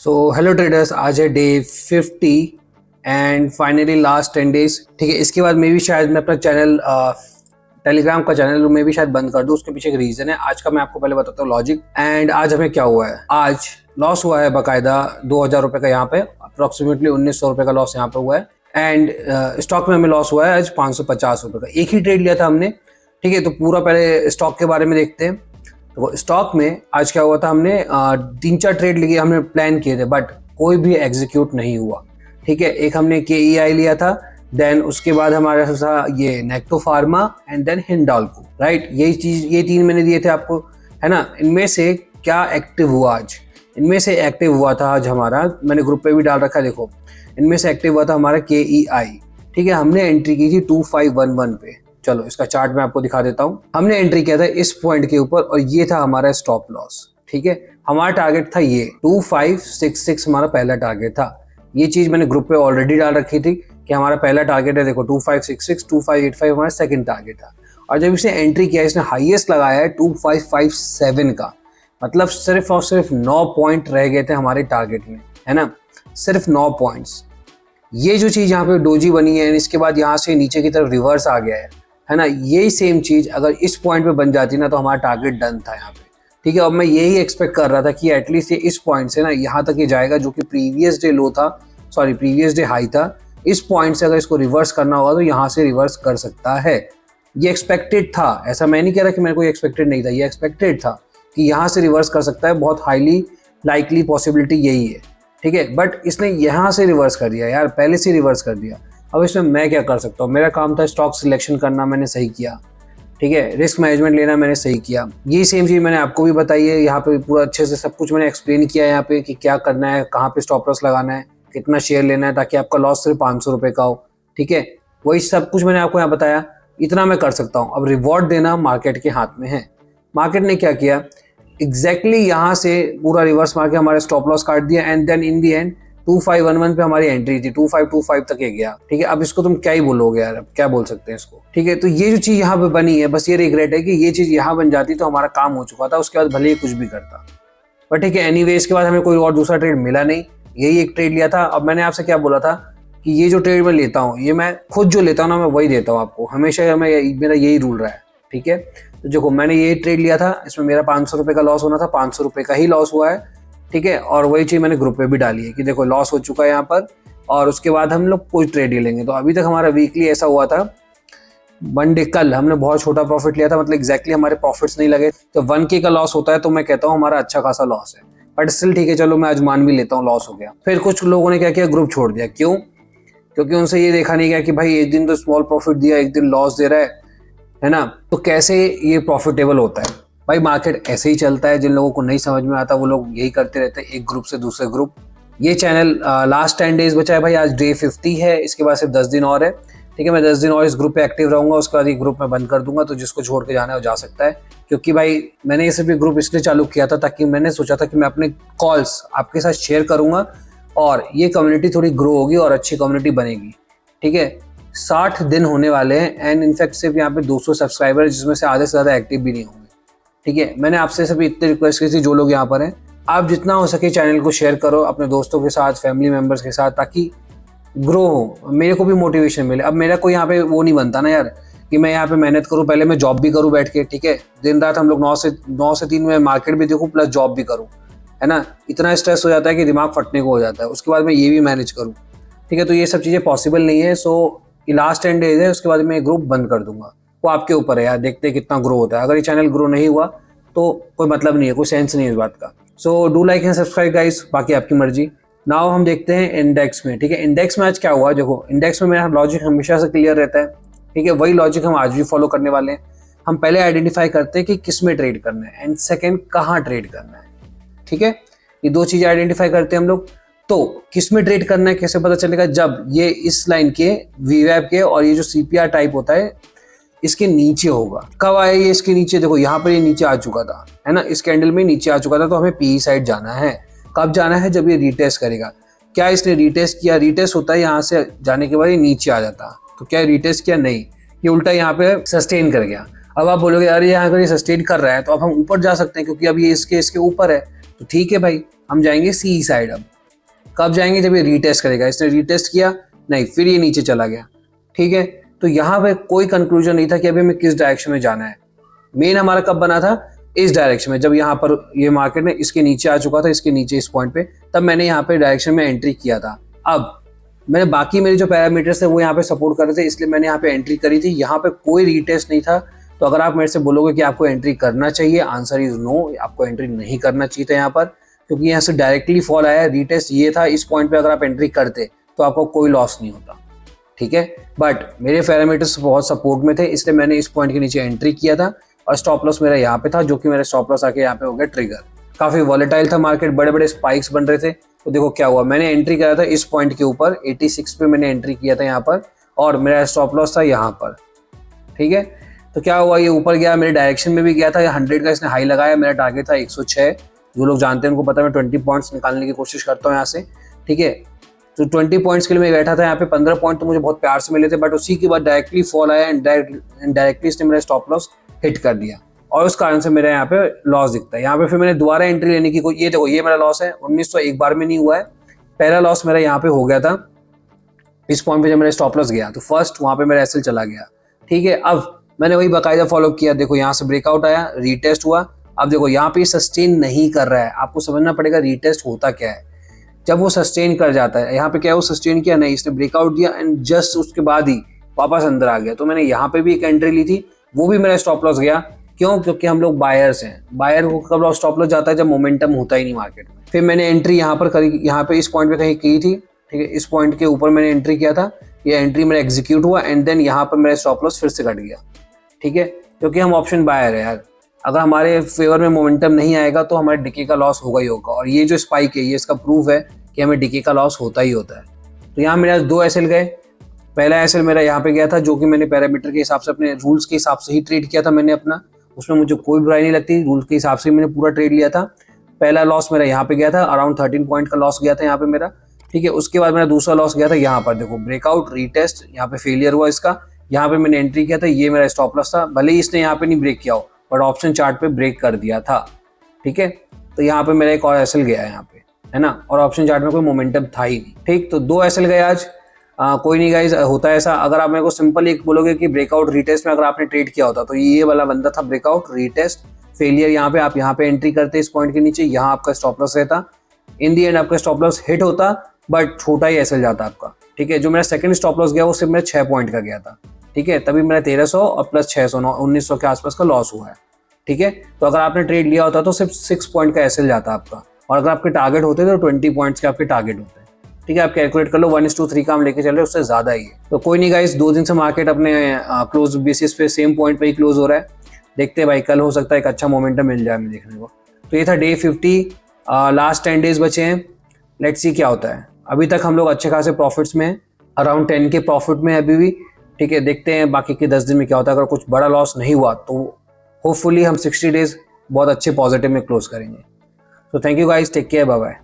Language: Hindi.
हेलो ट्रेडर्स, आज है day 50 and finally last 10 days. ठीक है, इसके बाद मैं भी शायद मैं अपना चैनल टेलीग्राम का चैनल में भी शायद बंद कर दूं। उसके पीछे एक रीजन है। आज का मैं आपको पहले बताता हूँ लॉजिक। एंड आज हमें क्या हुआ है, आज लॉस हुआ है बाकायदा 2000 रुपये का। यहाँ पे अप्रोक्सीमेटली 1900 रुपये का लॉस यहाँ पे हुआ है। एंड स्टॉक में हमें लॉस हुआ है आज 550 रुपये का। एक ही ट्रेड लिया था हमने। ठीक है, तो पूरा पहले स्टॉक के बारे में देखते हैं। तो स्टॉक में आज क्या हुआ था, हमने 3-4 ट्रेड लिए, हमने प्लान किए थे, बट कोई भी एग्जीक्यूट नहीं हुआ। ठीक है, एक हमने KEI लिया था, देन उसके बाद हमारा था ये नेक्टो Pharma and then Hindalco. Right, ये तीन मैंने दिए थे आपको, है ना। इनमें से क्या एक्टिव हुआ आज? इनमें से एक्टिव हुआ था आज हमारा, मैंने ग्रुप पे भी डाल रखा है, देखो। इनमें से एक्टिव हुआ था हमारा KEI। ठीक है, हमने एंट्री की थी 2511 पे। चलो इसका चार्ट मैं आपको दिखा देता हूँ। हमने एंट्री किया था इस पॉइंट के ऊपर और ये था हमारा स्टॉप लॉस। ठीक है, हमारा टारगेट था ये 2566, हमारा पहला टारगेट था। ये चीज मैंने ग्रुप पे ऑलरेडी डाल रखी थी कि हमारा पहला टारगेट है, देखो 2566, 2585 हमारा सेकंड टारगेट था। और जब इसने एंट्री किया, इसने हाईएस्ट लगाया है 2557 का। मतलब सिर्फ और सिर्फ 9 पॉइंट रह गए थे हमारे टारगेट में, है ना, सिर्फ 9 पॉइंट्स। ये जो चीज यहाँ पे डोजी बनी है, इसके बाद यहाँ से नीचे की तरफ रिवर्स आ गया है ना। यही सेम चीज अगर इस पॉइंट पे बन जाती ना, तो हमारा टारगेट डन था यहाँ पे। ठीक है, अब मैं यही एक्सपेक्ट कर रहा था कि एटलीस्ट ये इस पॉइंट से ना यहाँ तक ये जाएगा, जो कि प्रीवियस डे लो था, सॉरी प्रीवियस डे हाई था। इस पॉइंट से अगर इसको रिवर्स करना होगा तो यहाँ से रिवर्स कर सकता है। ये एक्सपेक्टेड था, ऐसा मैं नहीं कह रहा कि मेरे को एक्सपेक्टेड नहीं था, ये एक्सपेक्टेड था कि यहाँ से रिवर्स कर सकता है। बहुत हाईली लाइकली पॉसिबिलिटी यही है। ठीक है, बट इसने यहाँ से रिवर्स कर दिया यार, पहले से रिवर्स कर दिया। अब इसमें मैं क्या कर सकता हूँ? मेरा काम था स्टॉक सिलेक्शन करना, मैंने सही किया। ठीक है, रिस्क मैनेजमेंट लेना, मैंने सही किया। यही सेम चीज़ मैंने आपको भी बताई है। यहाँ पे पूरा अच्छे से सब कुछ मैंने एक्सप्लेन किया है यहाँ पे कि क्या करना है, कहाँ पे स्टॉप लॉस लगाना है, कितना शेयर लेना है, ताकि आपका लॉस सिर्फ 500 रुपये का हो। ठीक है, वही सब कुछ मैंने आपको यहाँ बताया। इतना मैं कर सकता हूँ। अब रिवॉर्ड देना मार्केट के हाथ में है। मार्केट ने क्या किया, एग्जैक्टली यहाँ से पूरा रिवर्स मार के हमारे स्टॉप लॉस काट दिया। And then in the end 2511 पे हमारी एंट्री थी, 2525 तक ये गया। ठीक है, अब इसको तुम क्या ही बोलोगे यार, अब क्या बोल सकते हैं इसको। ठीक है, तो ये जो चीज यहाँ पे बनी है, बस ये रिग्रेट है कि ये चीज यहाँ बन जाती तो हमारा काम हो चुका था। उसके बाद भले ही कुछ भी करता, पर ठीक है, एनीवे इसके बाद हमें कोई और दूसरा ट्रेड मिला नहीं, यही एक ट्रेड लिया था। अब मैंने आपसे क्या बोला था कि ये जो ट्रेड मैं लेता हूँ, ये मैं खुद जो लेता हूँ ना, मैं वही देता हूँ आपको हमेशा। मेरा यही रूल रहा है। ठीक है, तो देखो मैंने ये ट्रेड लिया था, इसमें मेरा 500 रुपये का लॉस होना था, 500 रुपये का ही लॉस हुआ है। ठीक है, और वही चीज मैंने ग्रुप पे भी डाली है कि देखो लॉस हो चुका है यहाँ पर, और उसके बाद हम लोग कोई ट्रेड ही लेंगे। तो अभी तक हमारा वीकली ऐसा हुआ था, मंडे कल हमने बहुत छोटा प्रॉफिट लिया था, मतलब एग्जैक्टली हमारे प्रॉफिट्स नहीं लगे। तो 1K का लॉस होता है तो मैं कहता हूँ हमारा अच्छा खासा लॉस है, बट स्टिल ठीक है, चलो मैं आज मान भी लेता हूँ लॉस हो गया। फिर कुछ लोगों ने क्या किया, ग्रुप छोड़ दिया। क्यों? क्योंकि उनसे ये देखा नहीं गया कि भाई एक दिन तो स्मॉल प्रॉफिट दिया, एक दिन लॉस दे रहा है ना, तो कैसे ये प्रॉफिटेबल होता है? भाई मार्केट ऐसे ही चलता है। जिन लोगों को नहीं समझ में आता वो लोग यही करते रहते हैं, एक ग्रुप से दूसरे ग्रुप। ये चैनल लास्ट 10 डेज बचा है भाई, आज डे 50 है, इसके बाद सिर्फ 10 दिन और है। ठीक है, मैं 10 दिन और इस ग्रुप पे एक्टिव रहूंगा, उसके बाद ये ग्रुप मैं बंद कर दूंगा। तो जिसको छोड़ के जाना है वो जा सकता है। क्योंकि भाई मैंने ये सिर्फ ग्रुप इसलिए चालू किया था ताकि मैंने सोचा था कि मैं अपने कॉल्स आपके साथ शेयर करूंगा और ये कम्युनिटी थोड़ी ग्रो होगी और अच्छी कम्युनिटी बनेगी। ठीक है, 60 दिन होने वाले हैं एंड इनफैक्ट सिर्फ यहाँ पे 200 सब्सक्राइबर, जिसमें से आधे से ज़्यादा एक्टिव भी नहीं होंगे। ठीक है, मैंने आपसे सिर्फ इतनी रिक्वेस्ट की थी, जो लोग यहाँ पर हैं, आप जितना हो सके चैनल को शेयर करो अपने दोस्तों के साथ, फैमिली मेम्बर्स के साथ, ताकि ग्रो हो, मेरे को भी मोटिवेशन मिले। अब मेरा कोई यहाँ पे वो नहीं बनता ना यार कि मैं यहाँ पे मेहनत करूँ, पहले मैं जॉब भी करूँ बैठ के। ठीक है, दिन रात हम लोग 9 से 3 में मार्केट भी देखूँ प्लस जॉब भी करूँ, है ना। इतना स्ट्रेस हो जाता है कि दिमाग फटने को हो जाता है। उसके बाद मैं ये भी मैनेज करूँ। ठीक है, तो ये सब चीज़ें पॉसिबल नहीं है। सो ये लास्ट 10 डेज है, उसके बाद मैं ग्रुप बंद कर दूंगा। वो आपके ऊपर है यार, देखते हैं कितना ग्रो होता है। अगर ये चैनल ग्रो नहीं हुआ तो कोई मतलब नहीं है, कोई सेंस नहीं है इस बात का। So do like and subscribe guys, बाकी आपकी मर्जी। नाउ हम देखते हैं इंडेक्स में। ठीक है, इंडेक्स में आज क्या हुआ, देखो इंडेक्स में मेरा लॉजिक हमेशा से क्लियर रहता है। ठीक है, वही लॉजिक हम आज भी फॉलो करने वाले हैं। हम पहले आइडेंटिफाई करते हैं कि किस में ट्रेड करना है एंड सेकेंड कहाँ ट्रेड करना है। ठीक है, ये दो चीज़ें आइडेंटिफाई करते हैं हम लोग। तो किस में ट्रेड करना है कैसे पता चलेगा? जब ये इस लाइन के वीवैप के और ये जो CPR टाइप होता है इसके नीचे होगा। कब आया ये इसके नीचे? देखो यहाँ पर ये नीचे आ चुका था, है ना, इस कैंडल में नीचे आ चुका था। तो हमें PE साइड जाना है। कब जाना है? जब ये रीटेस्ट करेगा। क्या इसने रीटेस्ट किया? रीटेस्ट होता है यहाँ से जाने के बाद ये नीचे आ जाता। तो क्या रीटेस्ट किया? नहीं, ये उल्टा यहाँ पे सस्टेन कर गया। अब आप बोलोगे अरे यहाँ अगर ये सस्टेन कर रहा है तो अब हम ऊपर जा सकते हैं, क्योंकि अब ये इसके ऊपर है। तो ठीक है भाई, हम जाएंगे CE साइड। अब कब जाएंगे? जब ये रीटेस्ट करेगा। इसने रीटेस्ट किया नहीं, फिर ये नीचे चला गया, ठीक है। तो यहाँ पे कोई कंक्लूजन नहीं था कि अभी हमें किस डायरेक्शन में जाना है। मेन हमारा कब बना था? इस डायरेक्शन में, जब यहाँ पर ये मार्केट ने इसके नीचे आ चुका था, इसके नीचे इस पॉइंट पे, तब मैंने यहाँ पे डायरेक्शन में एंट्री किया था। अब मैंने बाकी मेरे जो पैरामीटर्स थे वो यहाँ पे सपोर्ट कर रहे थे, इसलिए मैंने यहाँ पे एंट्री करी थी। यहाँ पे कोई रीटेस्ट नहीं था। तो अगर आप मेरे से बोलोगे कि आपको एंट्री करना चाहिए, आंसर इज नो, आपको एंट्री नहीं करना चाहिए था यहाँ पर, क्योंकि यहाँ से डायरेक्टली फॉल आया। रीटेस्ट ये था, इस पॉइंट पे अगर आप एंट्री करते तो आपको कोई लॉस नहीं होता, ठीक है। बट मेरे पैरामीटर्स बहुत सपोर्ट में थे, इसलिए मैंने इस पॉइंट के नीचे एंट्री किया था और स्टॉप लॉस मेरा यहाँ पे था, जो कि मेरा स्टॉप लॉस आके यहाँ पे हो गया ट्रिगर। काफी वॉलेटाइल था मार्केट, बड़े बड़े स्पाइक्स बन रहे थे। तो देखो क्या हुआ, मैंने एंट्री करा था इस पॉइंट के ऊपर 86 पे मैंने एंट्री किया था यहाँ पर, और मेरा स्टॉप लॉस था यहाँ पर, ठीक है। तो क्या हुआ, ये ऊपर गया, मेरे डायरेक्शन में भी गया था, 100 का इसने हाई लगाया। मेरा टारगेट था 106। जो लोग जानते हैं उनको पता है, मैं 20 पॉइंट्स निकालने की कोशिश करता हूँ यहाँ से, ठीक है। तो 20 पॉइंट्स के लिए मैं बैठा था यहाँ पे। 15 पॉइंट तो मुझे बहुत प्यार से मिले थे, बट उसी के बाद डायरेक्टली फॉल आया एंड डायरेक्टली इसने मेरा स्टॉप लॉस हिट कर दिया, और उस कारण से मेरा यहाँ पे लॉस दिखता है। यहाँ पे फिर मैंने दोबारा एंट्री लेने की कोई, ये देखो ये मेरा लॉस है 1900, एक बार में नहीं हुआ है। पहला लॉस मेरा यहाँ पे हो गया था इस पॉइंट पे, जब मेरा स्टॉप लॉस गया तो फर्स्ट वहाँ पे मेरा एसएल चला गया, ठीक है। अब मैंने वही बाकायदा फॉलो किया। देखो यहाँ से ब्रेकआउट आया, रीटेस्ट हुआ। अब देखो यहाँ पे सस्टेन नहीं कर रहा है, आपको समझना पड़ेगा रीटेस्ट होता क्या है। जब वो सस्टेन कर जाता है, यहाँ पे क्या है, वो सस्टेन किया नहीं, इसने ब्रेकआउट दिया एंड जस्ट उसके बाद ही वापस अंदर आ गया। तो मैंने यहाँ पे भी एक एंट्री ली थी, वो भी मेरा स्टॉप लॉस गया। क्यों? क्योंकि हम लोग बायर्स हैं। बायर को कब स्टॉप लॉस जाता है? जब मोमेंटम होता ही नहीं मार्केट में। फिर मैंने एंट्री यहाँ पर करी, यहाँ पे इस पॉइंट पे कहीं की थी, ठीक है। इस पॉइंट के ऊपर मैंने एंट्री किया था, ये एंट्री मेरा एग्जीक्यूट हुआ एंड देन यहाँ पर मेरा स्टॉप लॉस फिर से कट गया, ठीक है। क्योंकि हम ऑप्शन बायर है यार, अगर हमारे फेवर में मोमेंटम नहीं आएगा तो हमारे डिके का लॉस होगा ही होगा। और ये जो स्पाइक है, ये इसका प्रूफ है कि हमें डिके का लॉस होता ही होता है। तो यहाँ मेरा 2 एसएल गए। पहला एसएल मेरा यहाँ पे गया था, जो कि मैंने पैरामीटर के हिसाब से, अपने रूल्स के हिसाब से ही ट्रेड किया था मैंने अपना, उसमें मुझे कोई बुराई नहीं लगती, रूल्स के हिसाब से मैंने पूरा ट्रेड लिया था। पहला लॉस मेरा यहाँ पे गया था, अराउंड 13 पॉइंट का लॉस गया था यहाँ पे मेरा, ठीक है। उसके बाद मेरा दूसरा लॉस गया था यहाँ पर, देखो ब्रेकआउट रीटेस्ट, यहाँ पे फेलियर हुआ इसका, यहाँ पे मैंने एंट्री किया था, ये मेरा स्टॉप लॉस था। भले ही इसने यहाँ पे नहीं ब्रेक किया हो, बट ऑप्शन चार्ट पे ब्रेक कर दिया था, ठीक है। तो यहाँ पे मेरा एक और एसएल गया है यहाँ पे, है ना, और ऑप्शन चार्ट में कोई मोमेंटम था ही नहीं, ठीक। तो 2 एसएल गए आज। कोई नहीं गाइस, होता है ऐसा। अगर आप मेरे को सिंपल एक बोलोगे कि ब्रेकआउट रीटेस्ट में अगर आपने ट्रेड किया होता, तो ये वाला बंदा था ब्रेकआउट रीटेस्ट फेलियर। यहाँ पे आप यहाँ पे एंट्री करते इस पॉइंट के नीचे, यहाँ आपका स्टॉप लॉस रहता, इन दी एंड आपका स्टॉप लॉस हिट होता, बट छोटा ही एसएल जाता आपका, ठीक है। जो मेरा सेकंड स्टॉप लॉस गया वो सिर्फ मेरा 6 पॉइंट का गया था, ठीक है। तभी मेरा 1300 और प्लस 600 1900 के आसपास का लॉस हुआ है, ठीक है। तो अगर आपने ट्रेड लिया होता तो सिर्फ 6 पॉइंट का एसएल जाता आपका, और अगर आपके टारगेट होते तो 20 पॉइंट्स के आपके टारगेट होते हैं, ठीक है। आप कैलकुलेट कर लो, 1:3 का हम लेके चल रहे हैं, उससे ज्यादा ही है। तो कोई नहीं गाइस, 2 दिन से मार्केट अपने क्लोज बेसिस पे सेम पॉइंट पे ही क्लोज हो रहा है। देखते हैं भाई, कल हो सकता है एक अच्छा मोमेंटम मिल जाए हमें देखने को। तो ये था डे 50, लास्ट 10 डेज बचे हैं, लेट्स सी क्या होता है। अभी तक हम लोग अच्छे खासे प्रॉफिट्स में हैं, अराउंड 10 के प्रॉफिट में अभी भी, ठीक है। देखते हैं बाकी के 10 दिन में क्या होता है। अगर कुछ बड़ा लॉस नहीं हुआ तो होपफुली हम 60 डेज बहुत अच्छे पॉजिटिव में क्लोज करेंगे। तो thank you guys, take care, bye bye.